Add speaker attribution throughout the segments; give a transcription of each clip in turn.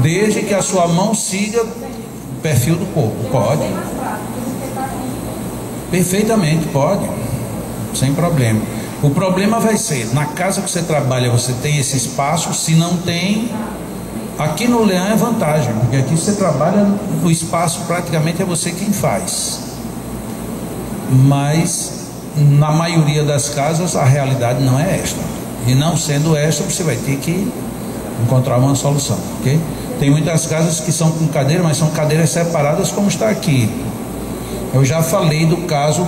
Speaker 1: Desde que a sua mão siga o perfil do corpo. Pode. Perfeitamente, pode. Sem problema. O problema vai ser, na casa que você trabalha, você tem esse espaço? Se não tem, aqui no Leão é vantagem, porque aqui você trabalha, o espaço praticamente é você quem faz. Mas na maioria das casas a realidade não é esta. E não sendo esta, você vai ter que encontrar uma solução, ok? Tem muitas casas que são com cadeira, mas são cadeiras separadas, como está aqui. Eu já falei do caso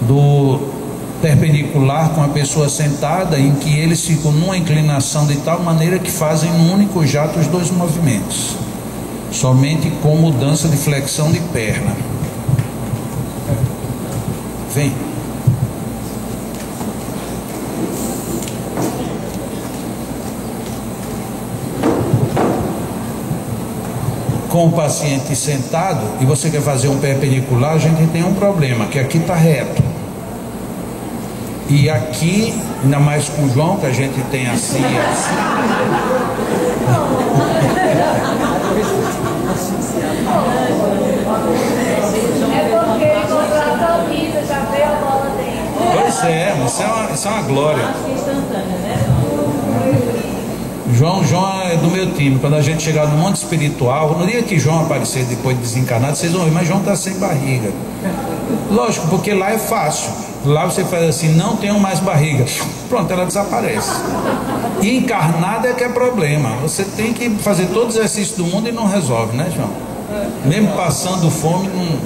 Speaker 1: do perpendicular com a pessoa sentada, em que eles ficam numa inclinação de tal maneira que fazem num único jato os dois movimentos, somente com mudança de flexão de perna. Vem. Com o paciente sentado e você quer fazer um perpendicular, a gente tem um problema, que aqui está reto. E aqui, ainda mais com o João, que a gente tem assim. Pois é, isso é uma glória. João é do meu time. Quando a gente chegar no mundo espiritual, no dia que João aparecer depois de desencarnado, vocês vão ver, mas João está sem barriga. Lógico, porque lá é fácil. Lá você faz assim, não tenho mais barriga. Pronto, ela desaparece. E encarnada é que é problema. Você tem que fazer todo o exercício do mundo e não resolve, né, João? Mesmo passando fome, não.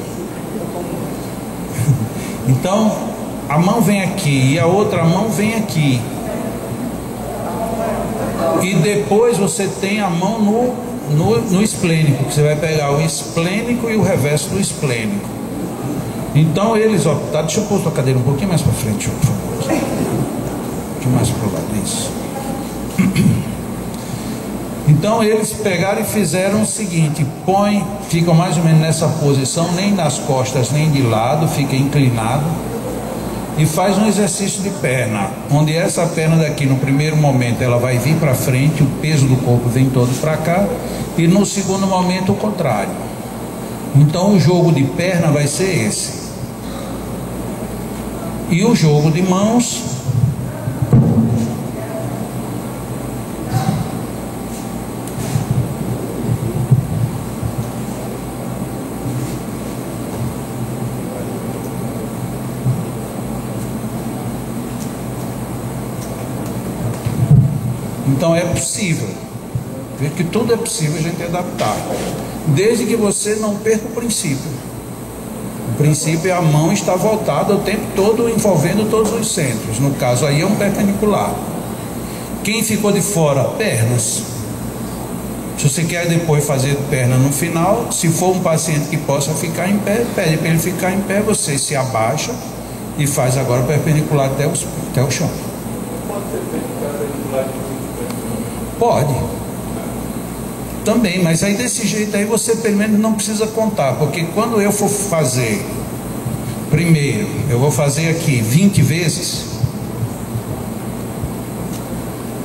Speaker 1: Então, a mão vem aqui e a outra mão vem aqui. E depois você tem a mão no esplênico, que você vai pegar o esplênico e o reverso do esplênico. Então eles, ó, tá, deixa eu pôr a cadeira um pouquinho mais para frente, por favor. Um pouquinho mais para o lado, isso. Então eles pegaram e fizeram o seguinte: ficam mais ou menos nessa posição, nem nas costas nem de lado, fica inclinado. E faz um exercício de perna, onde essa perna daqui no primeiro momento ela vai vir para frente, o peso do corpo vem todo para cá, e no segundo momento o contrário. Então o jogo de perna vai ser esse. E o jogo de mãos então é possível. Ver que tudo é possível a gente adaptar, desde que você não perca o princípio. O princípio é a mão estar voltada o tempo todo, envolvendo todos os centros. No caso aí é um perpendicular. Quem ficou de fora? Pernas. Se você quer depois fazer perna no final, se for um paciente que possa ficar em pé, pede para ele ficar em pé, você se abaixa e faz agora o perpendicular até o chão. Pode. Também, mas aí desse jeito aí você pelo menos não precisa contar, porque quando eu for fazer, primeiro, eu vou fazer aqui 20 vezes,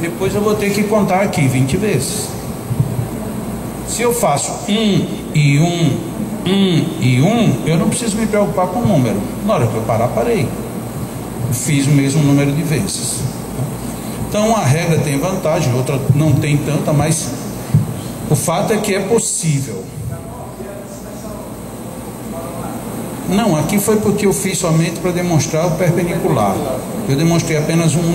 Speaker 1: depois eu vou ter que contar aqui 20 vezes. Se eu faço 1 e 1, 1 e 1, eu não preciso me preocupar com o número. Na hora que eu parar, parei. Eu fiz o mesmo número de vezes. Então uma regra tem vantagem, outra não tem tanta, mas o fato é que é possível. Não, aqui foi porque eu fiz somente para demonstrar o perpendicular. Eu demonstrei apenas um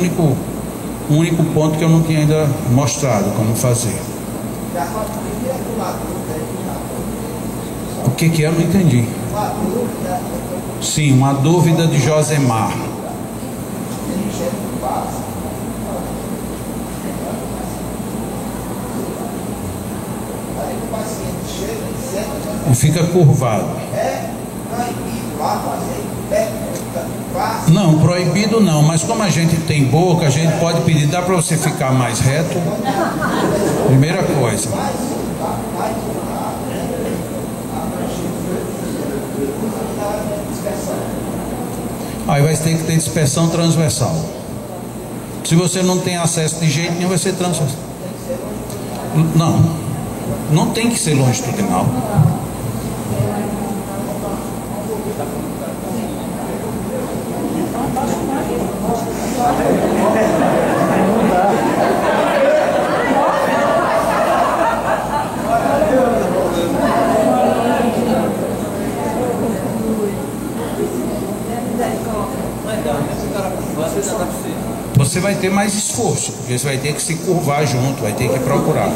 Speaker 1: único ponto que eu não tinha ainda mostrado como fazer. O que é? Eu não entendi. Sim, uma dúvida de Josemar. E fica curvado. Não, proibido não, mas como a gente tem boca, a gente pode pedir, dá para você ficar mais reto? Primeira coisa. Aí vai ter que ter dispersão transversal. Se você não tem acesso de jeito nenhum, vai ser transversal. Não tem que ser longitudinal. Você vai ter mais esforço, porque você vai ter que se curvar junto, vai ter que procurar.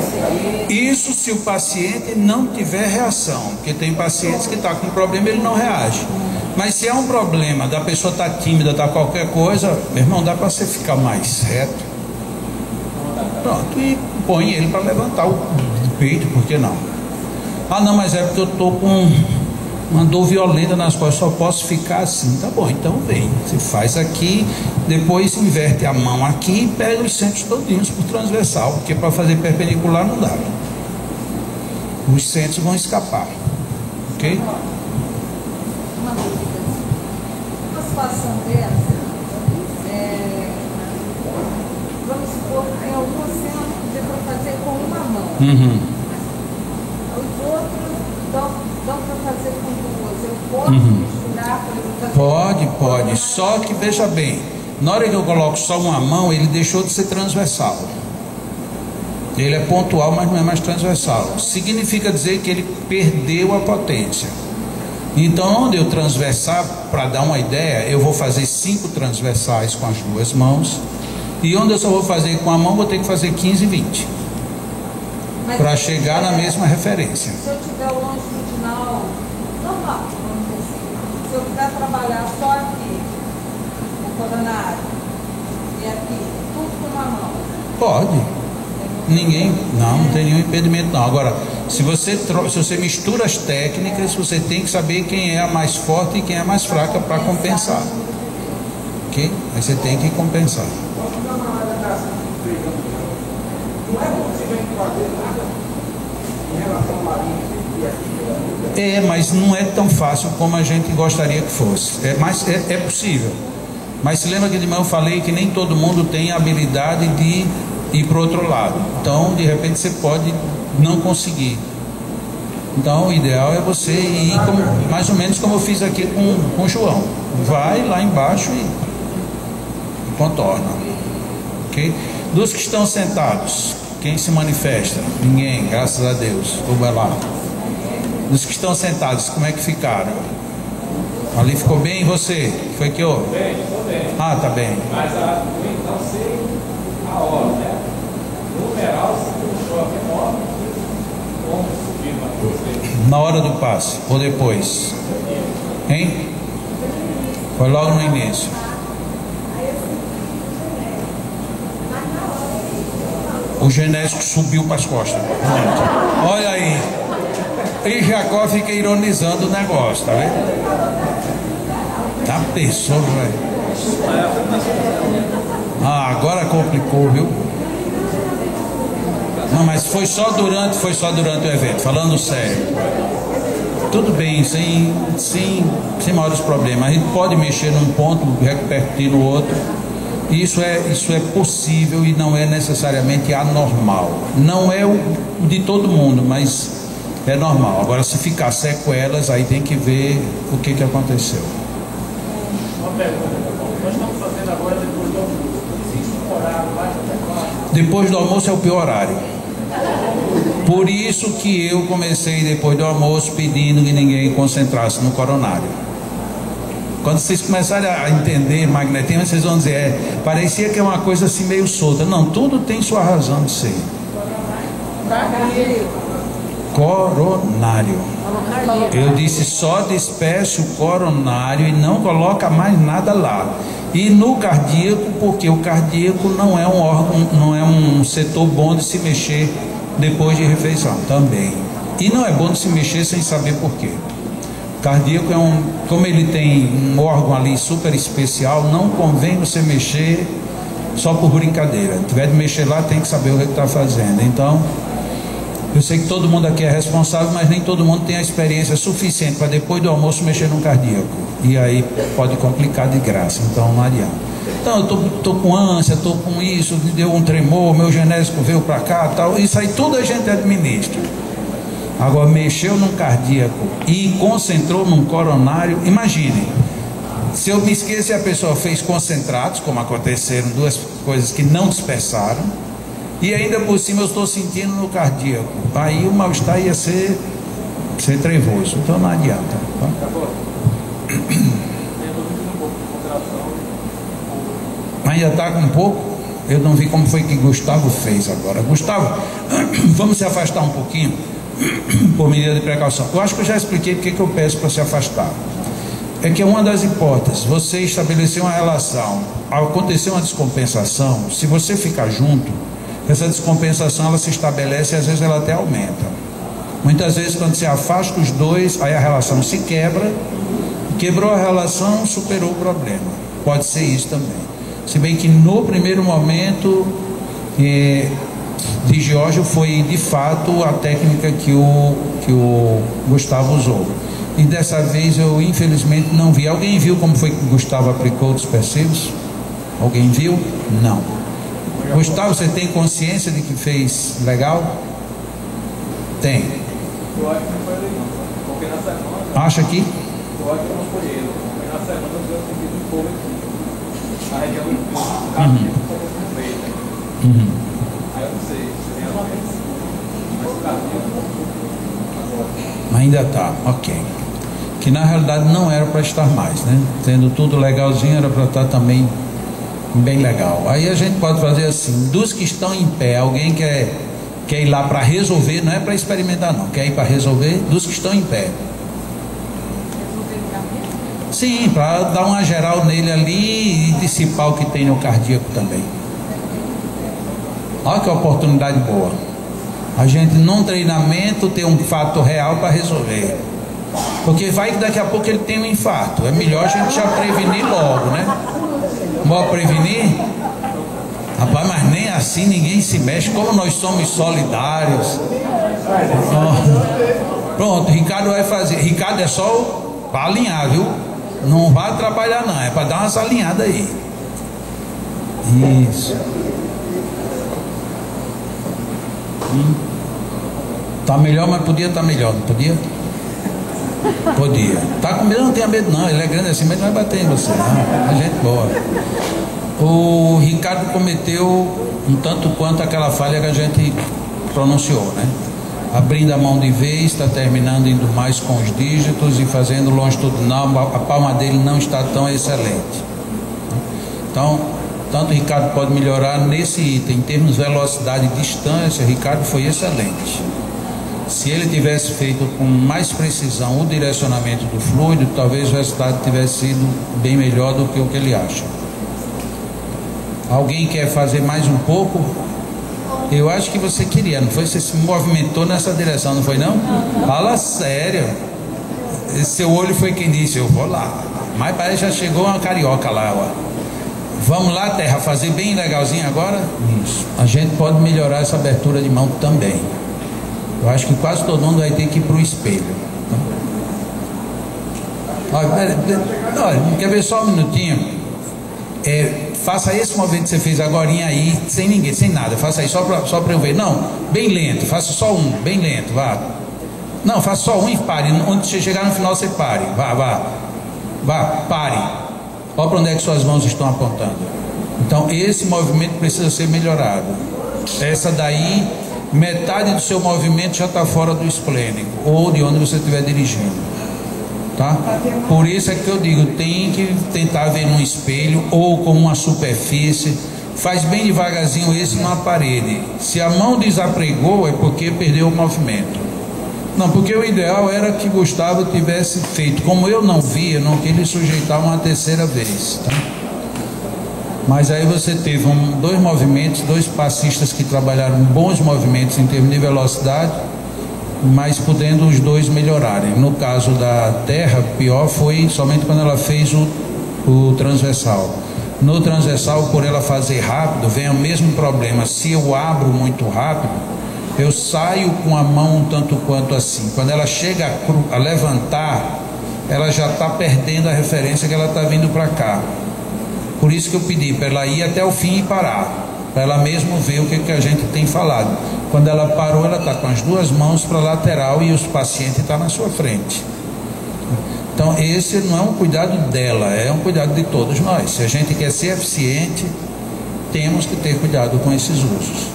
Speaker 1: Isso se o paciente não tiver reação, porque tem pacientes que estão com problema e ele não reage. Mas se é um problema da pessoa estar tímida, estar qualquer coisa, meu irmão, dá para você ficar mais reto. Pronto, e põe ele para levantar o peito, por que não? Ah não, mas é porque eu estou com uma dor violenta nas costas, só posso ficar assim. Tá bom, então vem, você faz aqui, depois inverte a mão aqui e pega os centros todinhos por transversal, porque para fazer perpendicular não dá, os centros vão escapar, ok?
Speaker 2: Uma situação dessa, vamos supor, em algum centro dê para fazer com uma mão, os outros dão para fazer com duas. Eu posso misturar, por exemplo,
Speaker 1: Pode, só que veja bem, na hora que eu coloco só uma mão, ele deixou de ser transversal. Ele é pontual, mas não é mais transversal. Significa dizer que ele perdeu a potência. Então, onde eu transversar, para dar uma ideia, eu vou fazer 5 transversais com as duas mãos. E onde eu só vou fazer com a mão, vou ter que fazer 15 e 20. Para chegar na mesma referência.
Speaker 2: Se eu tiver o longitudinal normal, vamos dizer assim, se eu quiser trabalhar só aqui, no coronário, e aqui, tudo com uma mão.
Speaker 1: Pode. Não tem nenhum impedimento não. Agora, se você mistura as técnicas, você tem que saber quem é a mais forte e quem é a mais fraca para compensar. Ok? Aí você tem que compensar. Mas não é tão fácil como a gente gostaria que fosse. Mas é possível. Mas se lembra que de manhã eu falei que nem todo mundo tem a habilidade de ir para o outro lado. Então, de repente, você pode não conseguir. Então, o ideal é você ir mais ou menos como eu fiz aqui com o João. Vai lá embaixo e contorna. Ok? Dos que estão sentados, quem se manifesta? Ninguém, graças a Deus. Vou lá. Dos que estão sentados, como é que ficaram? Ali ficou bem? E você? Foi que houve?
Speaker 3: Estou bem.
Speaker 1: Ah, tá bem.
Speaker 3: Mas não sei a hora, né? Numeral, se puxou a memória, como subir uma.
Speaker 1: Na hora do passe, ou depois? Hein? Foi logo no início. O genésico subiu para as costas. Pronto. Olha aí. E Jacó fica ironizando o negócio, tá vendo? Tá pensou, velho? Agora complicou, viu? Não, mas foi só durante o evento, falando sério. Tudo bem, sem maiores problemas. A gente pode mexer num ponto, repercutir no outro. Isso é possível e não é necessariamente anormal. Não é o de todo mundo, mas é normal. Agora, se ficar sequelas, aí tem que ver o que aconteceu.
Speaker 3: Uma pergunta, nós estamos fazendo agora depois do almoço. Existe um horário mais adequado?
Speaker 1: Depois do almoço é o pior horário. Por isso que eu comecei depois do almoço pedindo que ninguém concentrasse no coronário. Quando vocês começarem a entender magnetismo, vocês vão dizer, parecia que é uma coisa assim meio solta. Não, tudo tem sua razão de ser. Coronário. Eu disse só despece o coronário e não coloca mais nada lá. E no cardíaco, porque o cardíaco não é um órgão, não é um setor bom de se mexer depois de refeição também. E não é bom de se mexer sem saber por quê. O cardíaco como ele tem um órgão ali super especial, não convém você mexer só por brincadeira. Se tiver de mexer lá, tem que saber o que está fazendo. Então, eu sei que todo mundo aqui é responsável, mas nem todo mundo tem a experiência suficiente para depois do almoço mexer no cardíaco. E aí pode complicar de graça, então não adianta. Então, eu tô com ânsia, tô com isso, me deu um tremor, meu genésico veio para cá, tal. Isso aí tudo a gente administra. Agora, mexeu num cardíaco e concentrou num coronário. Imagine, se eu me esqueço e a pessoa fez concentrados, como aconteceram, duas coisas que não dispersaram, e ainda por cima eu estou sentindo no cardíaco, aí o mal-estar ia ser trevoso, então não adianta. Tá? Ainda está com um pouco? Eu não vi como foi que Gustavo fez agora. Gustavo, vamos se afastar um pouquinho, por medida de precaução. Eu acho que eu já expliquei porque que eu peço para se afastar. É que é uma das hipóteses, você estabelecer uma relação, acontecer uma descompensação, se você ficar junto, essa descompensação ela se estabelece e às vezes ela até aumenta. Muitas vezes quando você afasta os dois, aí a relação se quebra, quebrou a relação, superou o problema. Pode ser isso também. Se bem que no primeiro momento de Giorgio foi de fato a técnica que o Gustavo usou. E dessa vez eu infelizmente não vi. Alguém viu como foi que o Gustavo aplicou os dispersivos? Alguém viu? Não. Gustavo, você tem consciência de que fez legal? Tem.
Speaker 3: Eu acho que não foi ele não, porque na semana...
Speaker 1: Acha que?
Speaker 3: Eu acho que não foi ele, porque na semana eu senti um pouco aqui. A região do carro completa. Aí eu não sei, se tem uma vez. Mas o carro
Speaker 1: ainda está, ok. Que na realidade não era para estar mais, né? Tendo tudo legalzinho, era para estar também bem legal. Aí a gente pode fazer assim: dos que estão em pé, alguém quer ir lá para resolver, não é para experimentar não, quer ir para resolver, dos que estão em pé. Sim, para dar uma geral nele ali e dissipar o que tem no cardíaco também. Olha que oportunidade boa. A gente num treinamento tem um fato real para resolver. Porque vai que daqui a pouco ele tem um infarto. É melhor a gente já prevenir logo, né? Bora prevenir? Rapaz, mas nem assim ninguém se mexe. Como nós somos solidários. Pronto, Ricardo vai fazer. Ricardo é só para alinhar, viu? Não vai atrapalhar não, é para dar umas alinhadas aí. Isso. Tá melhor, mas podia estar melhor, não podia? Podia. Tá com medo? Não tenha medo não, ele é grande assim, mas não vai bater em você não. A gente boa. O Ricardo cometeu um tanto quanto aquela falha que a gente pronunciou, né? Abrindo a mão de vez, está terminando indo mais com os dígitos e fazendo longitudinal, a palma dele não está tão excelente. Então, tanto o Ricardo pode melhorar nesse item, em termos de velocidade e distância, Ricardo foi excelente. Se ele tivesse feito com mais precisão o direcionamento do fluido, talvez o resultado tivesse sido bem melhor do que o que ele acha. Alguém quer fazer mais um pouco? Eu acho que você queria, não foi? Você se movimentou nessa direção, não foi não? Fala sério. Seu olho foi quem disse, eu vou lá. Mas parece que já chegou uma carioca lá, ó. Vamos lá, Terra, fazer bem legalzinho agora? Isso. A gente pode melhorar essa abertura de mão também. Eu acho que quase todo mundo vai ter que ir para o espelho. Olha, quer ver só um minutinho? Faça esse movimento que você fez agora aí, sem ninguém, sem nada. Faça aí só para eu ver. Não, bem lento, faça só um, bem lento, vá. Não, faça só um e pare. Onde você chegar no final, você pare. Vá, pare. Olha para onde é que suas mãos estão apontando. Então esse movimento precisa ser melhorado. Essa daí, metade do seu movimento já está fora do esplênico ou de onde você estiver dirigindo, tá? Por isso é que eu digo, tem que tentar ver num espelho ou com uma superfície. Faz bem devagarzinho esse numa parede. Se a mão desapregou é porque perdeu o movimento. Não, porque o ideal era que Gustavo tivesse feito. Como eu não vi, eu não queria lhe sujeitar uma terceira vez, tá? Mas aí você teve dois movimentos, dois passistas que trabalharam bons movimentos em termos de velocidade, mas podendo os dois melhorarem. No caso da Terra, pior foi somente quando ela fez o transversal. No transversal, por ela fazer rápido, vem o mesmo problema. Se eu abro muito rápido, eu saio com a mão um tanto quanto assim. Quando ela chega a levantar, ela já está perdendo a referência que ela está vindo para cá. Por isso que eu pedi para ela ir até o fim e parar, para ela mesmo ver o que a gente tem falado. Quando ela parou, ela está com as duas mãos para a lateral e os pacientes estão na sua frente. Então esse não é um cuidado dela, é um cuidado de todos nós. Se a gente quer ser eficiente, temos que ter cuidado com esses usos.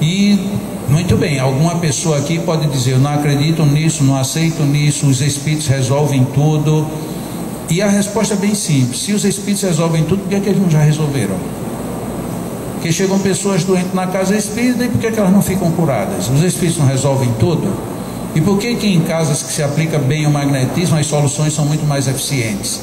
Speaker 1: E muito bem, alguma pessoa aqui pode dizer: eu não acredito nisso, não aceito nisso, os espíritos resolvem tudo. E a resposta é bem simples: se os espíritos resolvem tudo, por que eles não já resolveram? Porque chegam pessoas doentes na casa espírita, e por que elas não ficam curadas? Os espíritos não resolvem tudo? E por que em casas que se aplica bem o magnetismo, as soluções são muito mais eficientes?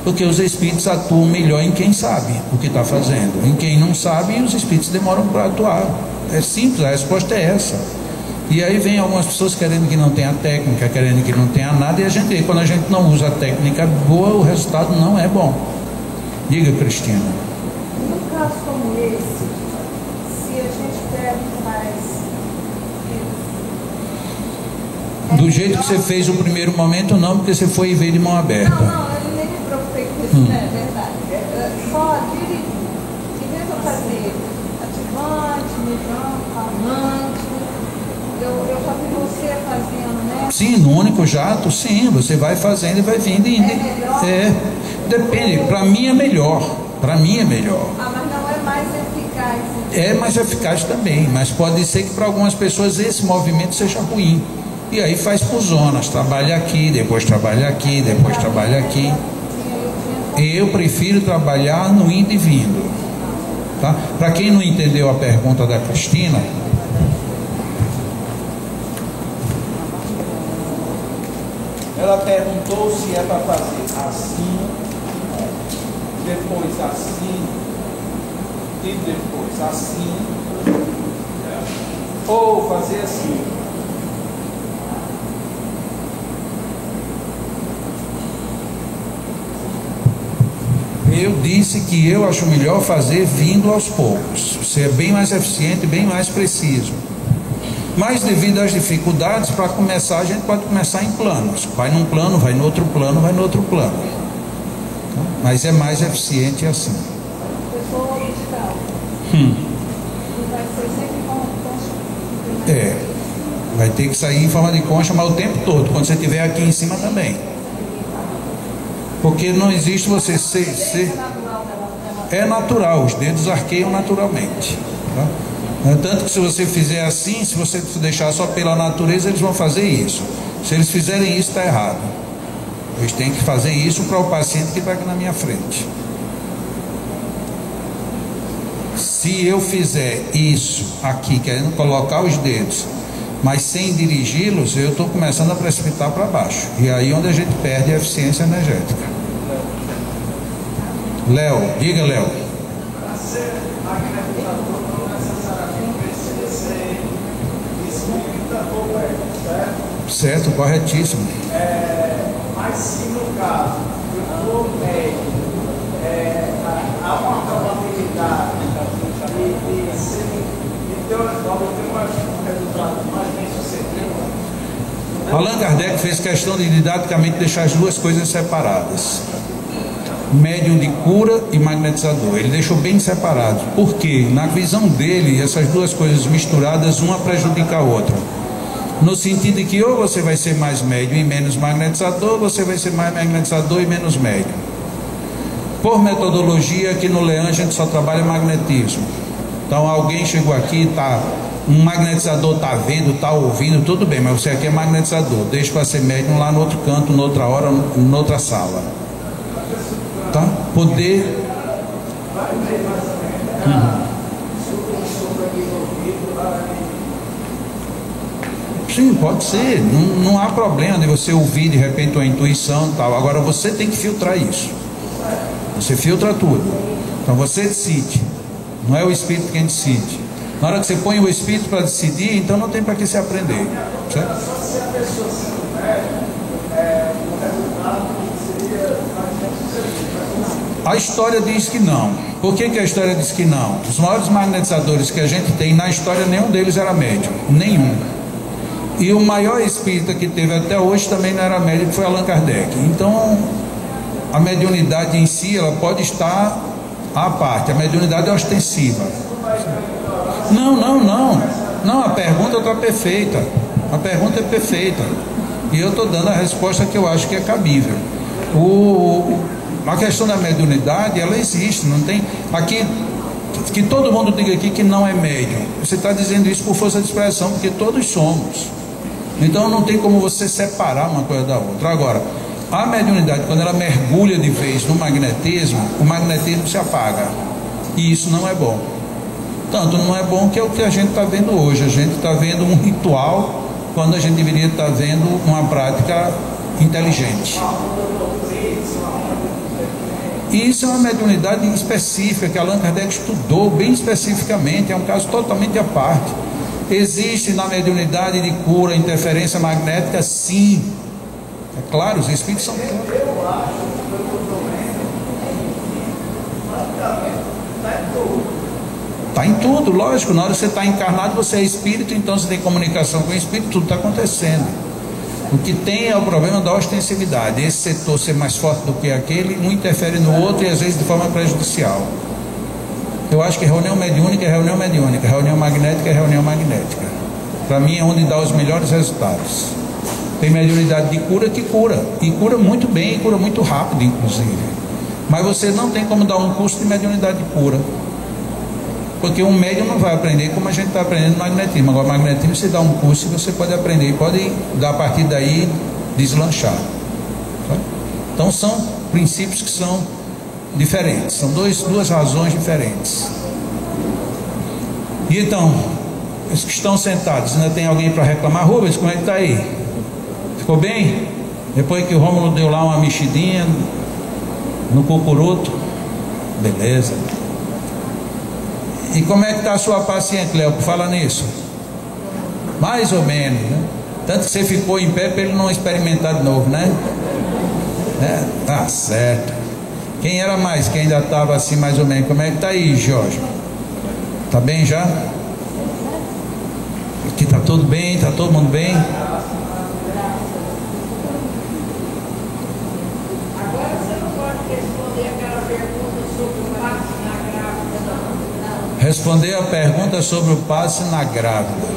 Speaker 1: Porque os espíritos atuam melhor em quem sabe o que está fazendo. Em quem não sabe, os espíritos demoram para atuar. É simples, a resposta é essa. E aí vem algumas pessoas querendo que não tenha técnica, querendo que não tenha nada, e a gente, quando a gente não usa a técnica boa, o resultado não é bom. Diga, Cristina.
Speaker 2: Num caso como esse, se a gente pega e faz
Speaker 1: do jeito que você fez o primeiro momento, não, porque você foi e veio de mão aberta.
Speaker 2: Não, eu nem me preocupei com isso, né? É verdade. Só dirigir. Em vez de eu fazer ativante, migrante, calmante, eu já vi você fazendo, né?
Speaker 1: Sim, no único jato, sim, você vai fazendo e vai vindo e indo.
Speaker 2: É melhor?
Speaker 1: Depende, para mim é melhor. Para mim é melhor.
Speaker 2: Ah, mas não é mais eficaz.
Speaker 1: É mais eficaz também, mas pode ser que para algumas pessoas esse movimento seja ruim. E aí faz por zonas, trabalha aqui, depois trabalha aqui, depois trabalha aqui. Eu prefiro trabalhar no indo e vindo. Tá? Para quem não entendeu a pergunta da Cristina, ela perguntou se é para fazer assim, depois assim, e depois assim, ou fazer assim. Eu disse que eu acho melhor fazer vindo aos poucos, ser bem mais eficiente, bem mais preciso. Mas devido às dificuldades, para começar, a gente pode começar em planos. Vai num plano, vai no outro plano, vai no outro plano. Mas é mais eficiente assim.
Speaker 2: Pessoa original. Vai ser sempre em forma de concha.
Speaker 1: Vai ter que sair em forma de concha, mas o tempo todo, quando você estiver aqui em cima também. Porque não existe você ser. É natural, os dedos arqueiam naturalmente. Tá? Tanto que se você fizer assim, se você deixar só pela natureza, eles vão fazer isso. Se eles fizerem isso, está errado. Eles têm que fazer isso para o paciente que está aqui na minha frente. Se eu fizer isso aqui, querendo colocar os dedos, mas sem dirigi-los, eu estou começando a precipitar para baixo. E aí onde a gente perde a eficiência energética. Léo, diga, Léo.
Speaker 4: Para ser magnetizador não necessariamente precisa ser espírita ou médico, certo?
Speaker 1: Certo, corretíssimo.
Speaker 4: Mas se no caso eu for médico, há uma probabilidade de ser, de ter um resultado mais bem sucedido.
Speaker 1: Allan Kardec fez questão de didaticamente deixar as duas coisas separadas: médium de cura e magnetizador. Ele deixou bem separado, porque na visão dele essas duas coisas misturadas, uma prejudica a outra, no sentido de que ou você vai ser mais médium e menos magnetizador, ou você vai ser mais magnetizador e menos médium. Por metodologia, aqui no Leão a gente só trabalha magnetismo. Então alguém chegou aqui, um magnetizador está vendo, está ouvindo, tudo bem, mas você aqui é magnetizador, deixa para ser médium lá no outro canto, noutra hora, noutra sala. Tá? Poder. Sim, pode ser. Não há problema de você ouvir de repente uma intuição e tal. Agora você tem que filtrar isso. Você filtra tudo. Então você decide. Não é o espírito quem decide. Na hora que você põe o espírito para decidir, então não tem para que se aprender. Certo?
Speaker 4: Só se a pessoa sendo médium, o resultado seria mais bem sucedido.
Speaker 1: A história diz que não. Por que a história diz que não? Os maiores magnetizadores que a gente tem na história, nenhum deles era médium. Nenhum. E o maior espírita que teve até hoje também não era médium, que foi Allan Kardec. Então, a mediunidade em si, ela pode estar à parte, a mediunidade é ostensiva. Não, a pergunta está perfeita. A pergunta é perfeita. E eu estou dando a resposta que eu acho que é cabível. A questão da mediunidade, ela existe, não tem. Aqui, que todo mundo diga aqui que não é médium. Você está dizendo isso por força de expressão, porque todos somos. Então não tem como você separar uma coisa da outra. Agora, a mediunidade, quando ela mergulha de vez no magnetismo, o magnetismo se apaga. E isso não é bom. Tanto não é bom que é o que a gente está vendo hoje. A gente está vendo um ritual, quando a gente deveria estar vendo uma prática inteligente. E isso é uma mediunidade específica que Allan Kardec estudou bem especificamente, é um caso totalmente à parte. Existe na mediunidade de cura interferência magnética? Sim. É claro, os espíritos são claros.
Speaker 4: Eu acho que eu estou praticamente está em tudo.
Speaker 1: Está em tudo, lógico. Na hora que você está encarnado, você é espírito, então você tem comunicação com o espírito, tudo está acontecendo. O que tem é o problema da ostensividade. Esse setor ser mais forte do que aquele, um interfere no outro e às vezes de forma prejudicial. Eu acho que reunião mediúnica é reunião mediúnica, reunião magnética é reunião magnética. Para mim é onde dá os melhores resultados. Tem mediunidade de cura que cura, e cura muito bem, e cura muito rápido, inclusive. Mas você não tem como dar um curso de mediunidade de cura, porque um médium não vai aprender como a gente está aprendendo magnetismo. Agora, magnetismo você dá um curso e você pode aprender, e pode, a partir daí, deslanchar. Tá? Então são princípios que são diferentes, são duas razões diferentes. E então, os que estão sentados, ainda tem alguém para reclamar? Rubens, como é que está aí? Ficou bem? Depois que o Rômulo deu lá uma mexidinha no cucuruto, beleza. E como é que está a sua paciente, Léo, por falar nisso? Mais ou menos, né? Tanto que você ficou em pé para ele não experimentar de novo, né? Tá certo. Quem era mais? Quem ainda estava assim mais ou menos? Como é que está aí, Jorge? Tá bem já? Aqui tá tudo bem? Tá todo mundo bem?
Speaker 2: Agora você não pode responder aquela pergunta sobre o passe na grávida, não.
Speaker 1: Responder a pergunta sobre o passe na grávida.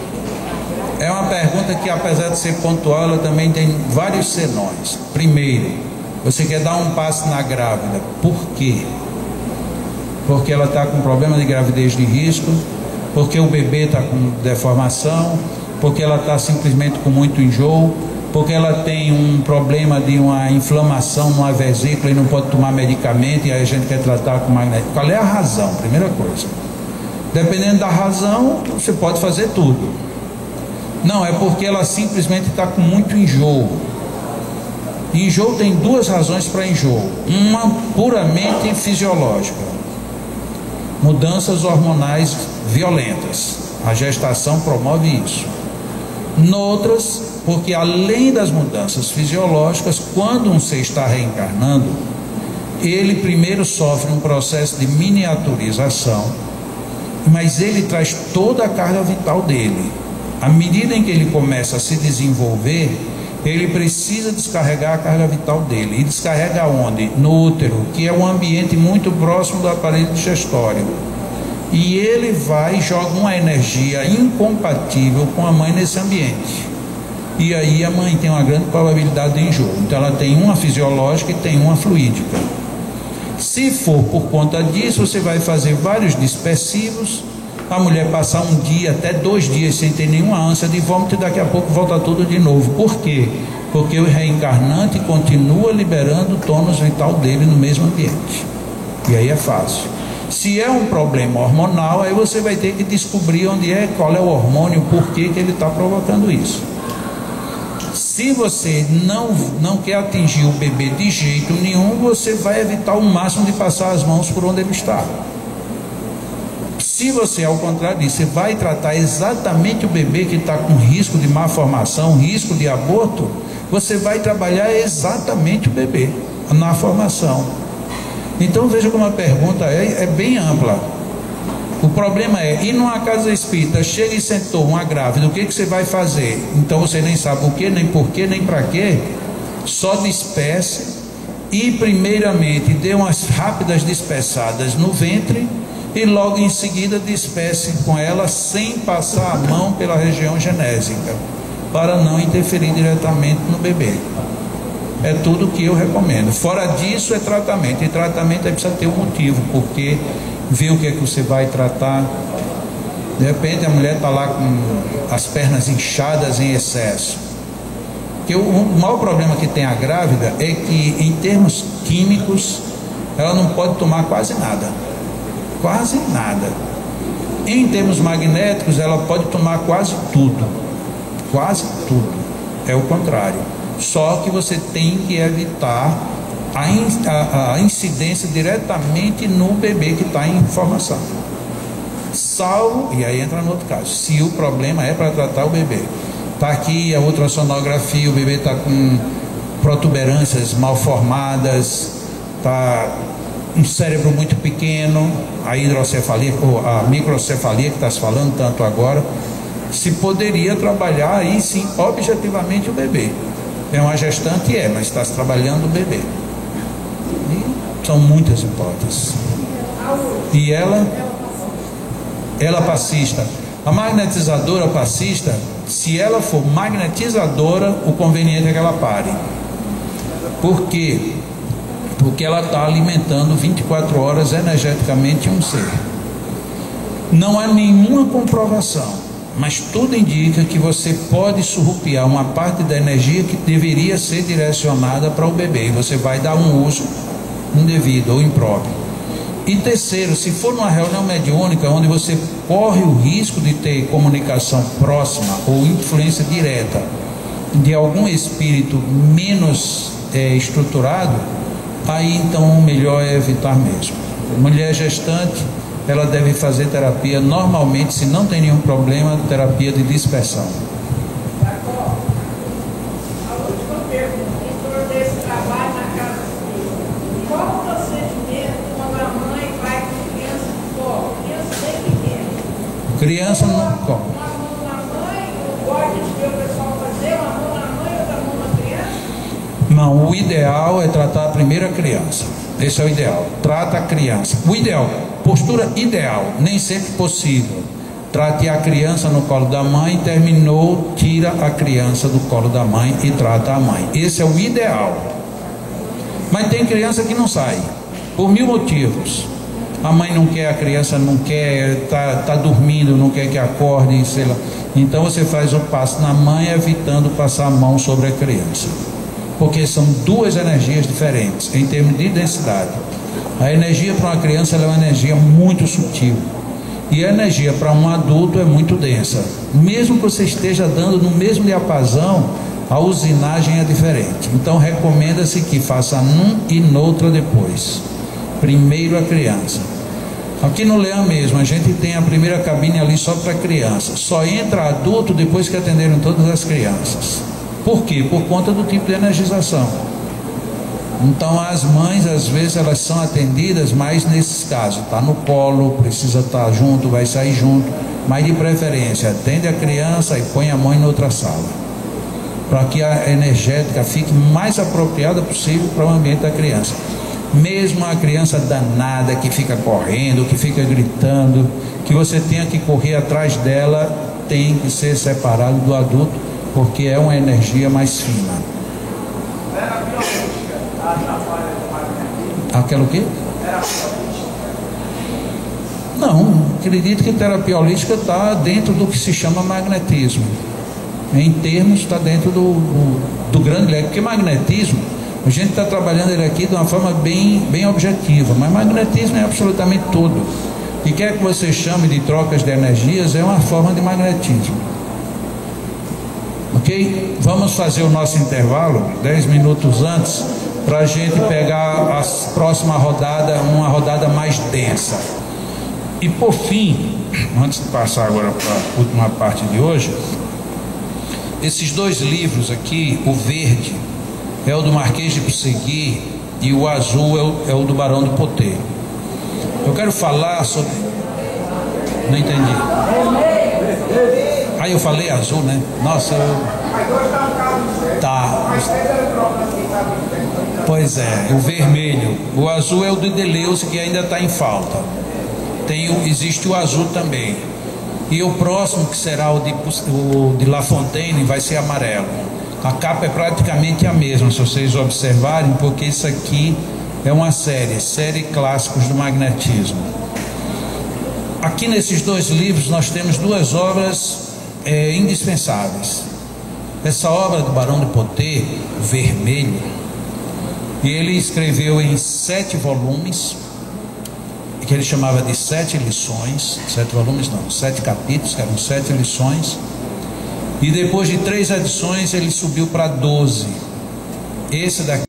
Speaker 1: É uma pergunta que, apesar de ser pontual, ela também tem vários senões. Primeiro, você quer dar um passe na grávida. Por quê? Porque ela está com problema de gravidez de risco, porque o bebê está com deformação, porque ela está simplesmente com muito enjoo, porque ela tem um problema de uma inflamação numa vesícula e não pode tomar medicamento, e aí a gente quer tratar com magnético. Qual é a razão? Primeira coisa. Dependendo da razão, você pode fazer tudo. Não, é porque ela simplesmente está com muito enjoo. Enjoo tem duas razões para enjoo. Uma puramente fisiológica, mudanças hormonais violentas. A gestação promove isso. Noutras, porque além das mudanças fisiológicas, quando um ser está reencarnando, ele primeiro sofre um processo de miniaturização, mas ele traz toda a carga vital dele. À medida em que ele começa a se desenvolver, ele precisa descarregar a carga vital dele. E descarrega onde? No útero, que é um ambiente muito próximo do aparelho digestório. E ele vai e joga uma energia incompatível com a mãe nesse ambiente. E aí a mãe tem uma grande probabilidade de enjoo. Então ela tem uma fisiológica e tem uma fluídica. Se for por conta disso, você vai fazer vários dispersivos, a mulher passar um dia, até 2 dias sem ter nenhuma ânsia de vômito, e daqui a pouco volta tudo de novo. Por quê? Porque o reencarnante continua liberando o tônus vital dele no mesmo ambiente. E aí é fácil. Se é um problema hormonal, aí você vai ter que descobrir onde é, qual é o hormônio, por que ele está provocando isso. Se você não quer atingir o bebê de jeito nenhum, você vai evitar o máximo de passar as mãos por onde ele está. Se você, ao contrário disso, você vai tratar exatamente o bebê que está com risco de malformação, risco de aborto, você vai trabalhar exatamente o bebê na formação. Então veja como a pergunta é bem ampla. O problema é, ir numa casa espírita, chega e sentou uma grávida, o que você vai fazer? Então você nem sabe o que, nem porquê, nem para quê, só disperse e primeiramente dê umas rápidas dispersadas no ventre e logo em seguida disperse com ela sem passar a mão pela região genésica, para não interferir diretamente no bebê. É tudo que eu recomendo. Fora disso é tratamento, e tratamento precisa ter um motivo, porque vê o que é que você vai tratar. De repente a mulher está lá com as pernas inchadas em excesso. Porque o maior problema que tem a grávida é que, em termos químicos, ela não pode tomar quase nada. Quase nada. Em termos magnéticos, ela pode tomar quase tudo. Quase tudo. É o contrário. Só que você tem que evitar a incidência diretamente no bebê que está em formação. Salvo, e aí entra no outro caso, se o problema é para tratar o bebê. Está aqui a ultrassonografia, o bebê está com protuberâncias mal formadas, está um cérebro muito pequeno, a hidrocefalia, ou a microcefalia que está se falando tanto agora, se poderia trabalhar aí sim, objetivamente o bebê. É uma gestante, mas está se trabalhando o bebê. E são muitas hipóteses. E ela passista. A magnetizadora passista, se ela for magnetizadora, o conveniente é que ela pare. Por quê? Porque ela está alimentando 24 horas energeticamente um ser. Não há nenhuma comprovação, mas tudo indica que você pode surrupiar uma parte da energia que deveria ser direcionada para o bebê, e você vai dar um uso indevido ou impróprio. E terceiro, se for numa reunião mediúnica onde você corre o risco de ter comunicação próxima ou influência direta de algum espírito menos estruturado, aí então o melhor é evitar mesmo. Mulher gestante, ela deve fazer terapia normalmente, se não tem nenhum problema, terapia de dispersão.
Speaker 5: A última pergunta, em torno desse trabalho na casa espírita, qual o procedimento quando a mãe vai com criança no colo? Criança bem pequena.
Speaker 1: Criança no colo.
Speaker 5: Uma mão na mãe, o corte de ver o pessoal fazer, uma mão na mãe, outra mão na criança?
Speaker 1: Não, o ideal é tratar a primeira criança. Esse é o ideal. Trata a criança. O ideal, postura ideal, nem sempre possível. Trate a criança no colo da mãe, terminou, tira a criança do colo da mãe e trata a mãe. Esse é o ideal. Mas tem criança que não sai, por 1000 motivos. A mãe não quer, a criança não quer, tá dormindo, não quer que acorde, sei lá. Então você faz o passo na mãe, evitando passar a mão sobre a criança. Porque são duas energias diferentes em termos de densidade. A energia para uma criança é uma energia muito sutil, e a energia para um adulto é muito densa. Mesmo que você esteja dando no mesmo diapasão, a usinagem é diferente. Então recomenda-se que faça num e noutra depois. Primeiro a criança. Aqui no Leão mesmo, a gente tem a primeira cabine ali só para criança. Só entra adulto depois que atenderam todas as crianças. Por quê? Por conta do tipo de energização. Então as mães, às vezes, elas são atendidas mais nesses casos. Está no colo, precisa estar junto, vai sair junto. Mas de preferência, atende a criança e põe a mãe em outra sala, para que a energética fique mais apropriada possível para o ambiente da criança. Mesmo a criança danada que fica correndo, que fica gritando, que você tenha que correr atrás dela, tem que ser separado do adulto, porque é uma energia mais fina. Aquela o quê? Não, acredito que terapia holística está dentro do que se chama magnetismo. Em termos, está dentro do grande leque, porque magnetismo, a gente está trabalhando ele aqui de uma forma bem objetiva, mas magnetismo é absolutamente tudo. E quer que você chame de trocas de energias, é uma forma de magnetismo. Ok? Vamos fazer o nosso intervalo 10 minutos antes, para a gente pegar a próxima rodada, uma rodada mais densa. E por fim, antes de passar agora para a última parte de hoje, esses dois livros aqui, o verde é o do Marquês de Pissegui e o azul é o do Barão do Potê. Eu quero falar sobre... Não entendi. Aí eu falei azul, né? Nossa, eu... Tá. Pois é, o vermelho. O azul é o de Deleuze, que ainda está em falta. Existe o azul também. E o próximo, que será o de La Fontaine, vai ser amarelo. A capa é praticamente a mesma, se vocês observarem, porque isso aqui é uma série Clássicos do Magnetismo. Aqui nesses dois livros nós temos duas obras indispensáveis. Essa obra do Barão de Poté, Vermelho, e ele escreveu em 7 volumes, que ele chamava de 7 lições, 7 volumes não, 7 capítulos, que eram 7 lições, e depois de 3 edições ele subiu para 12. Esse daqui